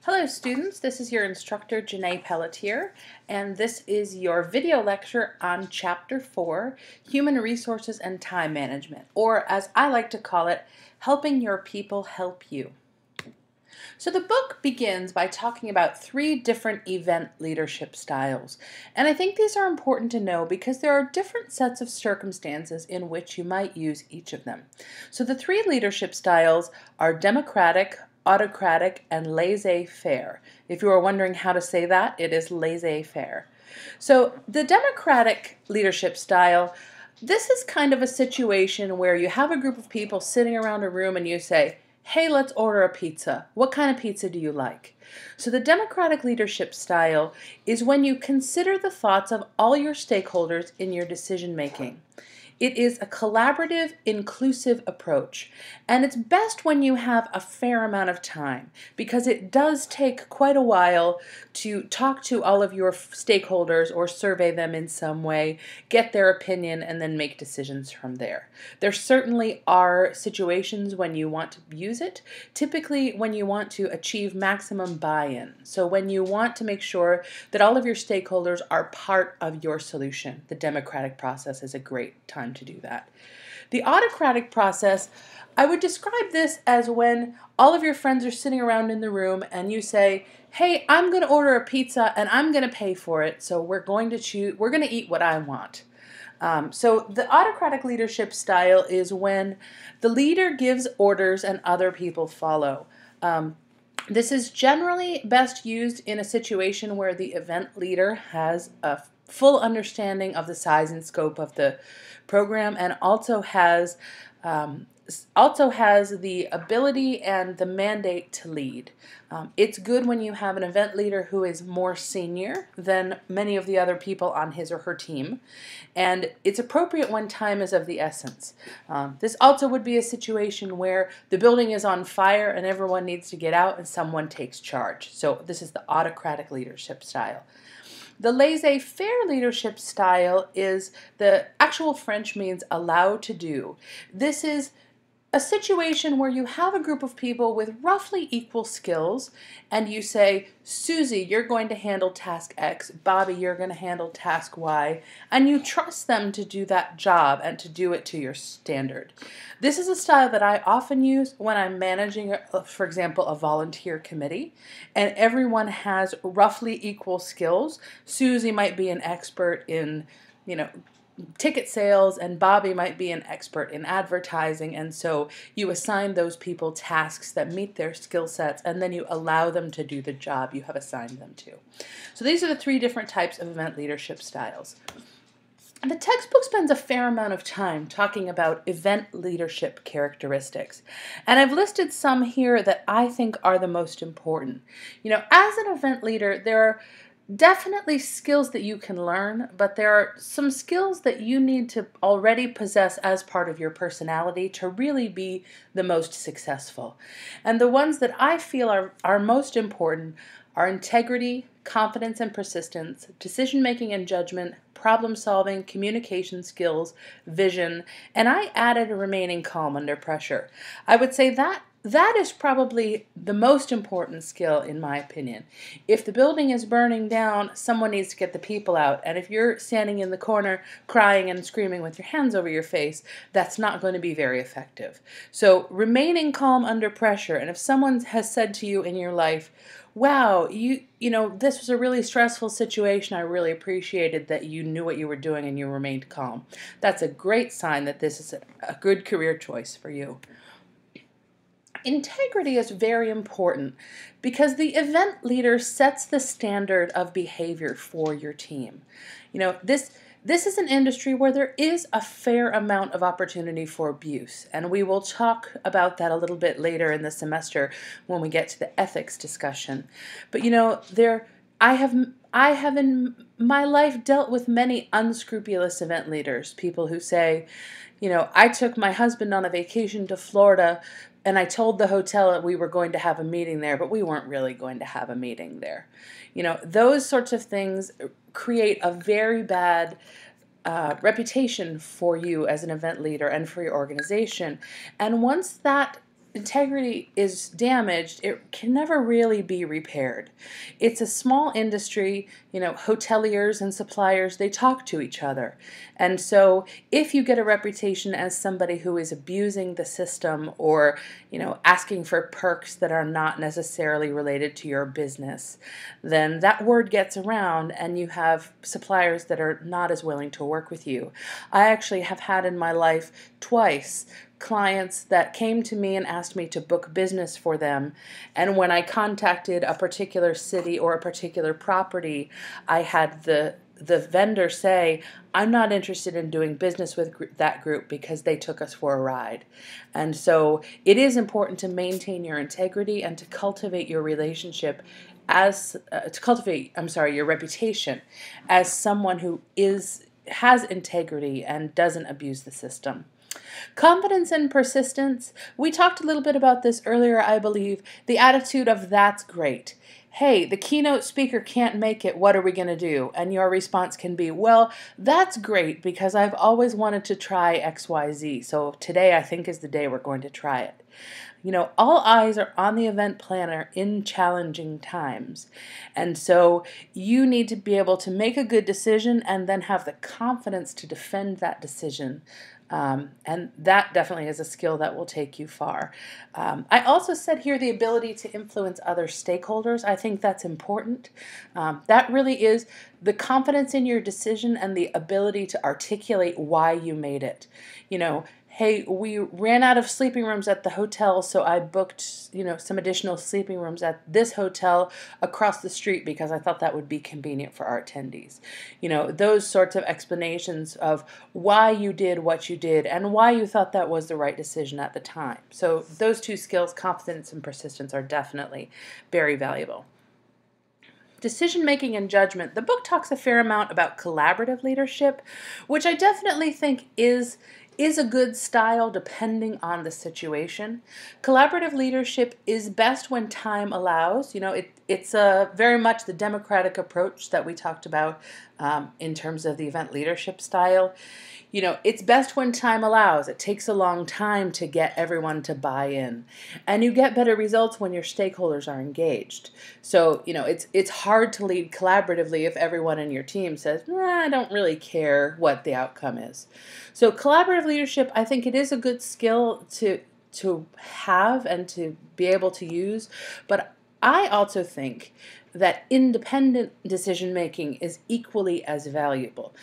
Hello students, this is your instructor Janae Pelletier, and this is your video lecture on Chapter 4, Human Resources and Time Management, or as I like to call it, Helping Your People Help You. So the book begins by talking about 3 different event leadership styles, and I think these are important to know because there are different sets of circumstances in which you might use each of them. So the 3 leadership styles are democratic, autocratic, and laissez-faire. If you are wondering how to say that, it is laissez-faire. So the democratic leadership style, this is kind of a situation where you have a group of people sitting around a room and you say, hey, let's order a pizza. What kind of pizza do you like? So the democratic leadership style is when you consider the thoughts of all your stakeholders in your decision making. It is a collaborative, inclusive approach, and it's best when you have a fair amount of time because it does take quite a while to talk to all of your stakeholders or survey them in some way, get their opinion, and then make decisions from there. There certainly are situations when you want to use it, typically when you want to achieve maximum buy-in. So when you want to make sure that all of your stakeholders are part of your solution, the democratic process is a great time to do that. The autocratic process, I would describe this as when all of your friends are sitting around in the room and you say, hey, I'm going to order a pizza and I'm going to pay for it, so we're going to eat what I want. So the autocratic leadership style is when the leader gives orders and other people follow. This is generally best used in a situation where the event leader has a full understanding of the size and scope of the program and also has the ability and the mandate to lead. It's good when you have an event leader who is more senior than many of the other people on his or her team, and it's appropriate when time is of the essence. This also would be a situation where the building is on fire and everyone needs to get out and someone takes charge. So this is the autocratic leadership style. The laissez-faire leadership style is, the actual French means allow to do. This is a situation where you have a group of people with roughly equal skills and you say, Susie, you're going to handle task X, Bobby, you're going to handle task Y, and you trust them to do that job and to do it to your standard. This is a style that I often use when I'm managing, for example, a volunteer committee, and everyone has roughly equal skills. Susie might be an expert in, ticket sales, and Bobby might be an expert in advertising, and so you assign those people tasks that meet their skill sets and then you allow them to do the job you have assigned them to. So these are the 3 different types of event leadership styles. The textbook spends a fair amount of time talking about event leadership characteristics, and I've listed some here that I think are the most important. As an event leader, there are definitely skills that you can learn, but there are some skills that you need to already possess as part of your personality to really be the most successful. And the ones that I feel are most important are integrity, confidence and persistence, decision-making and judgment, problem-solving, communication skills, vision, and I added remaining calm under pressure. I would say that is probably the most important skill in my opinion. If the building is burning down, someone needs to get the people out, and if you're standing in the corner crying and screaming with your hands over your face, that's not going to be very effective. So remaining calm under pressure, and if someone has said to you in your life, wow, this was a really stressful situation, I really appreciated that you knew what you were doing and you remained calm, that's a great sign that this is a good career choice for you. Integrity is very important because the event leader sets the standard of behavior for your team. This is an industry where there is a fair amount of opportunity for abuse, and we will talk about that a little bit later in the semester when we get to the ethics discussion. But I have in my life dealt with many unscrupulous event leaders, people who say, I took my husband on a vacation to Florida and I told the hotel that we were going to have a meeting there, but we weren't really going to have a meeting there. Those sorts of things create a very bad reputation for you as an event leader and for your organization. And once that integrity is damaged, it can never really be repaired. It's a small industry, hoteliers and suppliers, they talk to each other. And so if you get a reputation as somebody who is abusing the system or, asking for perks that are not necessarily related to your business, then that word gets around and you have suppliers that are not as willing to work with you. I actually have had in my life twice clients that came to me and asked me to book business for them, and when I contacted a particular city or a particular property, I had the vendor say, I'm not interested in doing business with that group because they took us for a ride. And so it is important to maintain your integrity and to cultivate your relationship your reputation as someone who has integrity and doesn't abuse the system. Confidence and persistence. We talked a little bit about this earlier, I believe. The attitude of that's great. Hey, the keynote speaker can't make it. What are we going to do? And your response can be, well, that's great because I've always wanted to try XYZ. So today I think is the day we're going to try it. All eyes are on the event planner in challenging times. And so you need to be able to make a good decision and then have the confidence to defend that decision. And that definitely is a skill that will take you far. I also said here the ability to influence other stakeholders. I think that's important. That really is the confidence in your decision and the ability to articulate why you made it. Hey, we ran out of sleeping rooms at the hotel, so I booked, some additional sleeping rooms at this hotel across the street because I thought that would be convenient for our attendees. Those sorts of explanations of why you did what you did and why you thought that was the right decision at the time. So those two skills, confidence and persistence, are definitely very valuable. Decision-making and judgment. The book talks a fair amount about collaborative leadership, which I definitely think is a good style depending on the situation. Collaborative leadership is best when time allows. It's very much the democratic approach that we talked about in terms of the event leadership style. It's best when time allows. It takes a long time to get everyone to buy in. And you get better results when your stakeholders are engaged. So, it's hard to lead collaboratively if everyone in your team says, I don't really care what the outcome is. So collaborative leadership, I think it is a good skill to have and to be able to use. But I also think that independent decision-making is equally as valuable.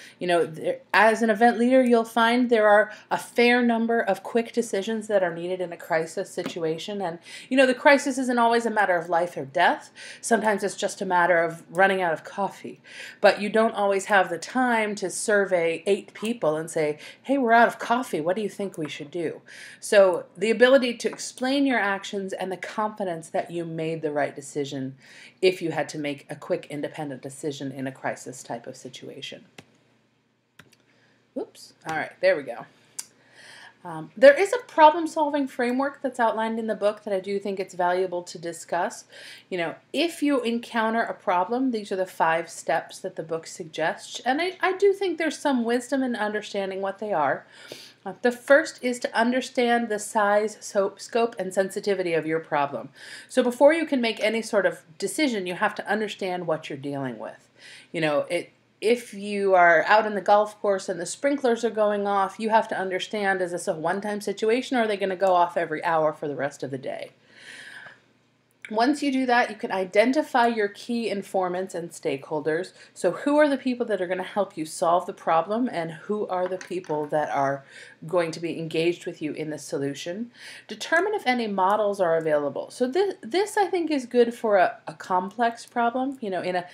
As an event leader, you'll find there are a fair number of quick decisions that are needed in a crisis situation. And, the crisis isn't always a matter of life or death. Sometimes it's just a matter of running out of coffee. But you don't always have the time to survey 8 people and say, hey, we're out of coffee. What do you think we should do? So the ability to explain your actions and the confidence that you made the right decision if you had to make a quick independent decision in a crisis type of situation. Oops. All right, there we go. There is a problem-solving framework that's outlined in the book that I do think it's valuable to discuss. If you encounter a problem, these are the 5 steps that the book suggests, and I do think there's some wisdom in understanding what they are. The first is to understand the size, scope, and sensitivity of your problem. So before you can make any sort of decision, you have to understand what you're dealing with. If you are out in the golf course and the sprinklers are going off, you have to understand, is this a one-time situation or are they going to go off every hour for the rest of the day? Once you do that, you can identify your key informants and stakeholders. So who are the people that are going to help you solve the problem and who are the people that are going to be engaged with you in the solution? Determine if any models are available. So this I think is good for a complex problem. In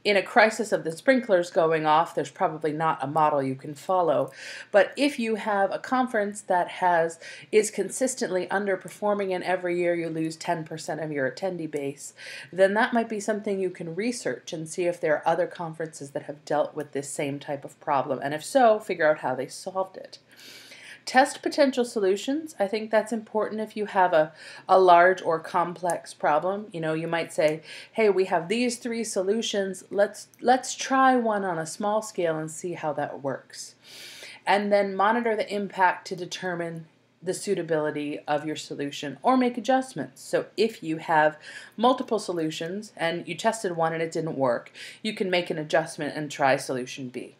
a crisis of the sprinklers going off, there's probably not a model you can follow. But if you have a conference that is consistently underperforming and every year you lose 10% of your attendee base, then that might be something you can research and see if there are other conferences that have dealt with this same type of problem, and if so, figure out how they solved it. Test potential solutions. I think that's important if you have a large or complex problem. You might say, hey, we have these 3 solutions. Let's try one on a small scale and see how that works. And then monitor the impact to determine the suitability of your solution or make adjustments. So if you have multiple solutions and you tested one and it didn't work, you can make an adjustment and try solution B.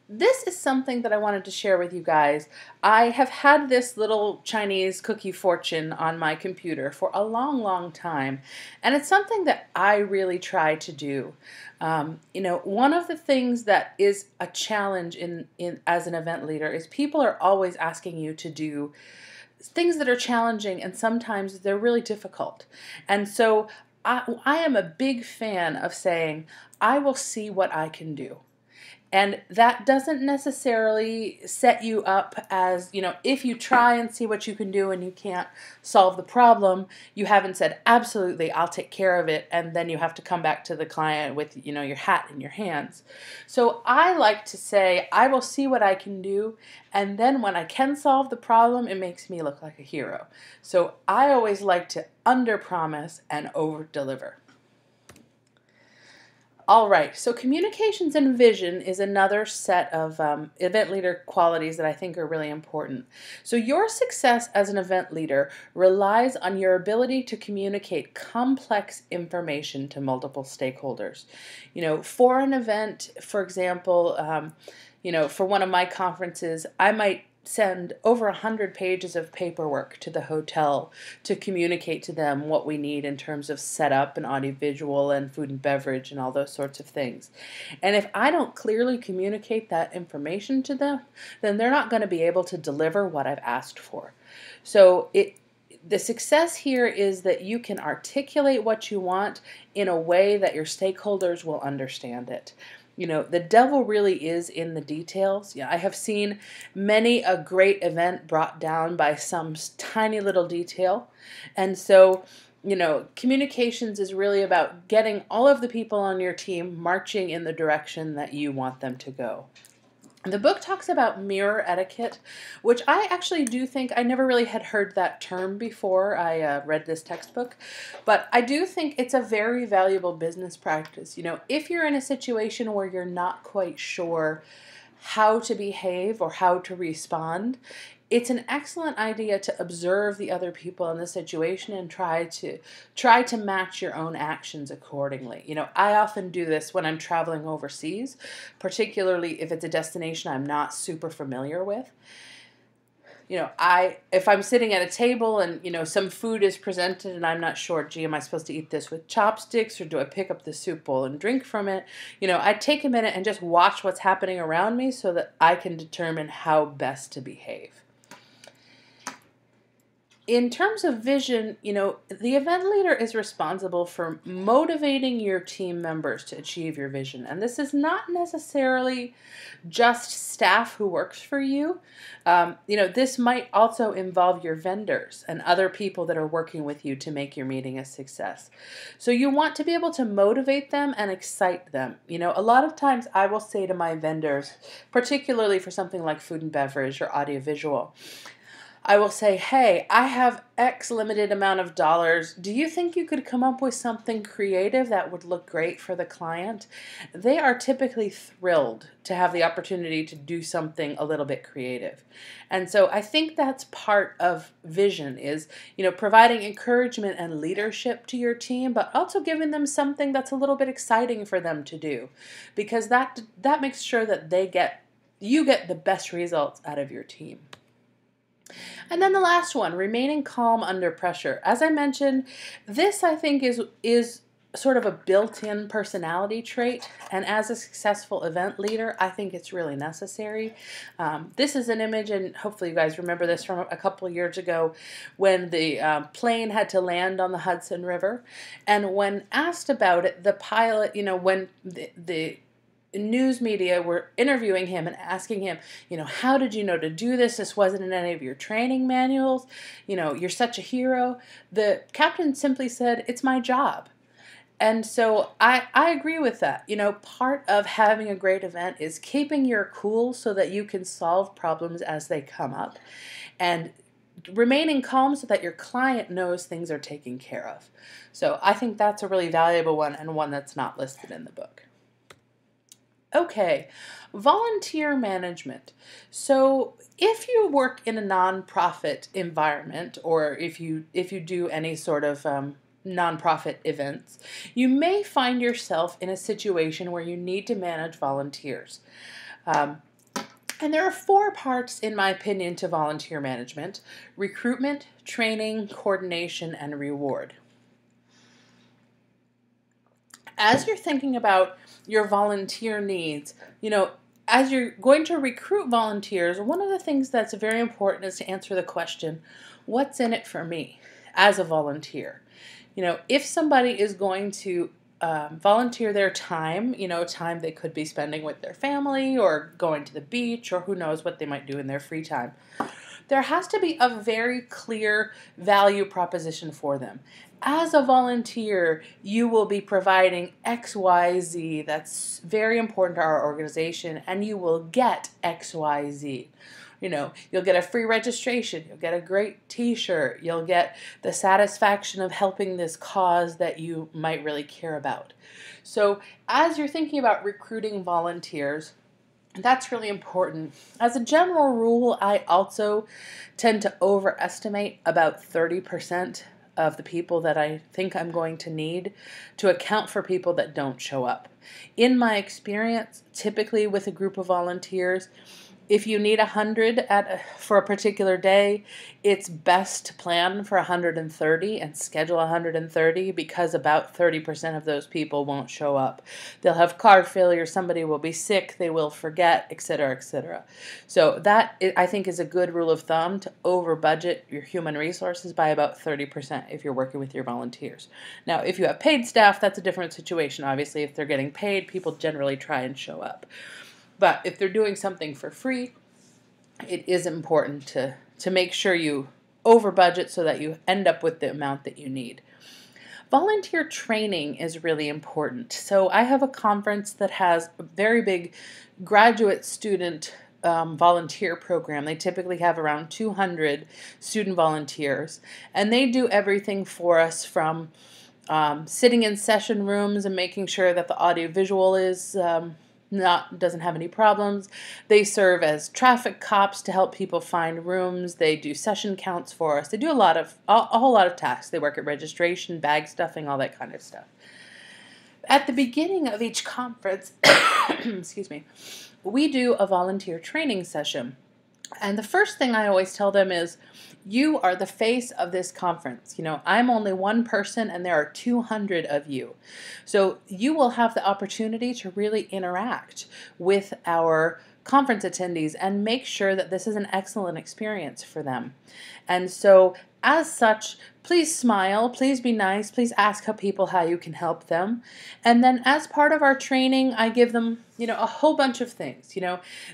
This is something that I wanted to share with you guys. I have had this little Chinese cookie fortune on my computer for a long, long time, and it's something that I really try to do. One of the things that is a challenge as an event leader is people are always asking you to do things that are challenging, and sometimes they're really difficult. And so I am a big fan of saying, I will see what I can do. And that doesn't necessarily set you up as, if you try and see what you can do and you can't solve the problem, you haven't said, absolutely, I'll take care of it, and then you have to come back to the client with, your hat in your hands. So I like to say, I will see what I can do, and then when I can solve the problem, it makes me look like a hero. So I always like to under-promise and over-deliver. All right, so communications and vision is another set of event leader qualities that I think are really important. So your success as an event leader relies on your ability to communicate complex information to multiple stakeholders. For an event, for example, for one of my conferences, I might send over 100 pages of paperwork to the hotel to communicate to them what we need in terms of setup and audiovisual and food and beverage and all those sorts of things. And if I don't clearly communicate that information to them, then they're not going to be able to deliver what I've asked for. So the success here is that you can articulate what you want in a way that your stakeholders will understand it. The devil really is in the details. I have seen many a great event brought down by some tiny little detail. And so, communications is really about getting all of the people on your team marching in the direction that you want them to go. The book talks about mirror etiquette, which I actually do think, I never really had heard that term before I read this textbook, but I do think it's a very valuable business practice. If you're in a situation where you're not quite sure how to behave or how to respond, it's an excellent idea to observe the other people in the situation and try to match your own actions accordingly. I often do this when I'm traveling overseas, particularly if it's a destination I'm not super familiar with. If I'm sitting at a table and, some food is presented and I'm not sure, gee, am I supposed to eat this with chopsticks or do I pick up the soup bowl and drink from it? I take a minute and just watch what's happening around me so that I can determine how best to behave. In terms of vision, the event leader is responsible for motivating your team members to achieve your vision. And this is not necessarily just staff who works for you. This might also involve your vendors and other people that are working with you to make your meeting a success. So you want to be able to motivate them and excite them. A lot of times I will say to my vendors, particularly for something like food and beverage or audiovisual, I will say, hey, I have X limited amount of dollars. Do you think you could come up with something creative that would look great for the client? They are typically thrilled to have the opportunity to do something a little bit creative. And so I think that's part of vision is, providing encouragement and leadership to your team, but also giving them something that's a little bit exciting for them to do, because that makes sure that you get the best results out of your team. And then the last one, remaining calm under pressure. As I mentioned, this I think is sort of a built-in personality trait, and as a successful event leader, I think it's really necessary. This is an image, and hopefully you guys remember this from a couple of years ago when the plane had to land on the Hudson River, and when asked about it, the pilot, when the news media were interviewing him and asking him, how did you know to do this? This wasn't in any of your training manuals. You're such a hero. The captain simply said, it's my job. And so I agree with that. Part of having a great event is keeping your cool so that you can solve problems as they come up, and remaining calm so that your client knows things are taken care of. So I think that's a really valuable one, and one that's not listed in the book. Okay, volunteer management. So if you work in a nonprofit environment, or if you do any sort of nonprofit events, you may find yourself in a situation where you need to manage volunteers. Um, and there are four parts, in my opinion, to volunteer management: recruitment, training, coordination, and reward. As you're thinking about your volunteer needs, as you're going to recruit volunteers, one of the things that's very important is to answer the question, what's in it for me as a volunteer? If somebody is going to volunteer their time, time they could be spending with their family or going to the beach or who knows what they might do in their free time, there has to be a very clear value proposition for them. As a volunteer, you will be providing XYZ that's very important to our organization, and you will get XYZ. You'll get a free registration, you'll get a great t-shirt, you'll get the satisfaction of helping this cause that you might really care about. So as you're thinking about recruiting volunteers, that's really important. As a general rule, I also tend to overestimate about 30% of the people that I think I'm going to need to account for people that don't show up. In my experience, typically with a group of volunteers, if you need 100 for a particular day, it's best to plan for 130 and schedule 130, because about 30% of those people won't show up. They'll have car failure, somebody will be sick, they will forget, etc., etc. So that, I think, is a good rule of thumb, to over budget your human resources by about 30% if you're working with your volunteers. Now, if you have paid staff, that's a different situation. Obviously, if they're getting paid, people generally try and show up. But if they're doing something for free, it is important to make sure you over budget so that you end up with the amount that you need. Volunteer training is really important. So I have a conference that has a very big graduate student volunteer program. They typically have around 200 student volunteers, and they do everything for us from sitting in session rooms and making sure that the audiovisual is doesn't have any problems. They serve as traffic cops to help people find rooms. They do session counts for us. They do a whole lot of tasks. They work at registration, bag stuffing, all that kind of stuff. At the beginning of each conference, excuse me, we do a volunteer training session. And the first thing I always tell them is, you are the face of this conference. I'm only one person and there are 200 of you. So you will have the opportunity to really interact with our conference attendees and make sure that this is an excellent experience for them. And so as such, please smile, please be nice, please ask people how you can help them. And then as part of our training, I give them, a whole bunch of things.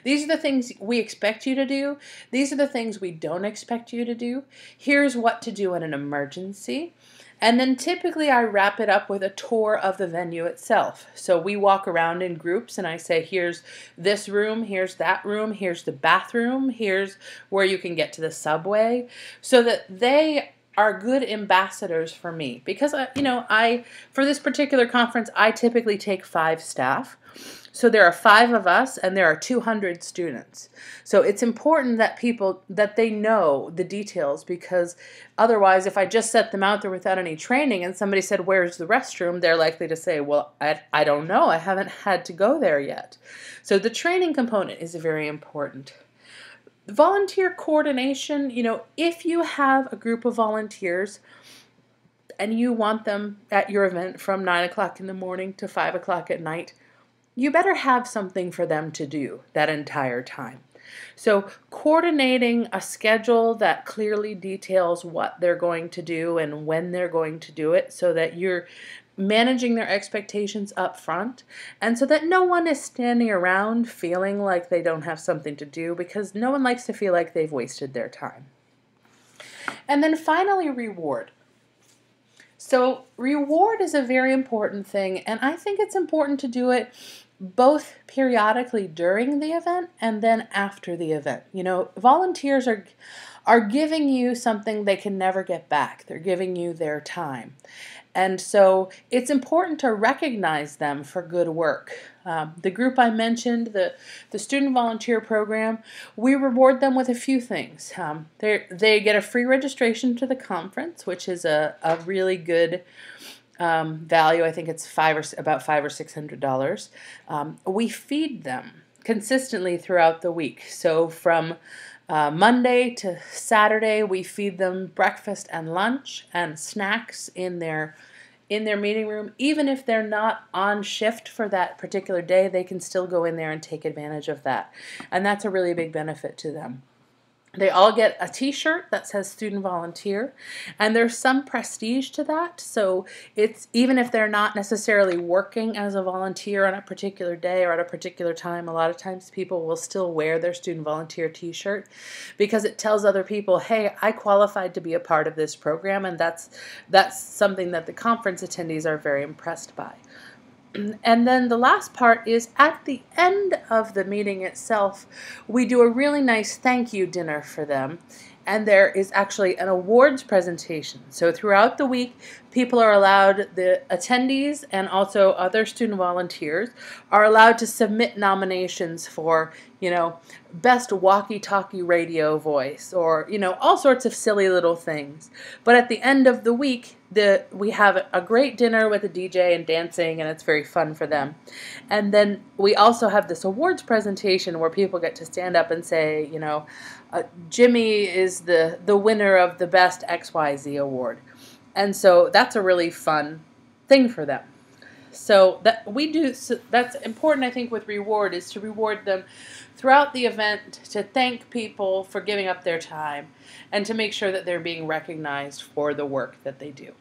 These are the things we expect you to do. These are the things we don't expect you to do. Here's what to do in an emergency. And then typically I wrap it up with a tour of the venue itself. So we walk around in groups and I say, here's this room, here's that room, here's the bathroom, here's where you can get to the subway, so that they are good ambassadors for me. Because, for this particular conference, I typically take 5 staff. So there are 5 of us and there are 200 students. So it's important that they know the details, because otherwise, if I just set them out there without any training and somebody said, where's the restroom? They're likely to say, well, I don't know. I haven't had to go there yet. So the training component is very important. Volunteer coordination, if you have a group of volunteers and you want them at your event from 9 o'clock in the morning to 5 o'clock at night, you better have something for them to do that entire time. So coordinating a schedule that clearly details what they're going to do and when they're going to do it, so that you're managing their expectations up front, and so that no one is standing around feeling like they don't have something to do, because no one likes to feel like they've wasted their time. And then finally, reward. So reward is a very important thing, and I think it's important to do it both periodically during the event and then after the event. Volunteers are giving you something they can never get back. They're giving you their time. And so it's important to recognize them for good work. The group I mentioned, the student volunteer program, we reward them with a few things. They get a free registration to the conference, which is a really good value. I think it's about $500 or $600. We feed them consistently throughout the week. So from Monday to Saturday, we feed them breakfast and lunch and snacks in their meeting room. Even if they're not on shift for that particular day, they can still go in there and take advantage of that. And that's a really big benefit to them. They all get a t-shirt that says student volunteer, and there's some prestige to that. So it's, even if they're not necessarily working as a volunteer on a particular day or at a particular time, a lot of times people will still wear their student volunteer t-shirt because it tells other people, hey, I qualified to be a part of this program, and that's something that the conference attendees are very impressed by. And then the last part is at the end of the meeting itself, we do a really nice thank you dinner for them. And there is actually an awards presentation. So throughout the week, people are allowed, the attendees and also other student volunteers are allowed to submit nominations for, best walkie-talkie radio voice, or, all sorts of silly little things. But at the end of the week, we have a great dinner with a DJ and dancing, and it's very fun for them. And then we also have this awards presentation where people get to stand up and say, Jimmy is the winner of the best XYZ award. And so that's a really fun thing for them. So that's important, I think, with reward, is to reward them throughout the event, to thank people for giving up their time, and to make sure that they're being recognized for the work that they do.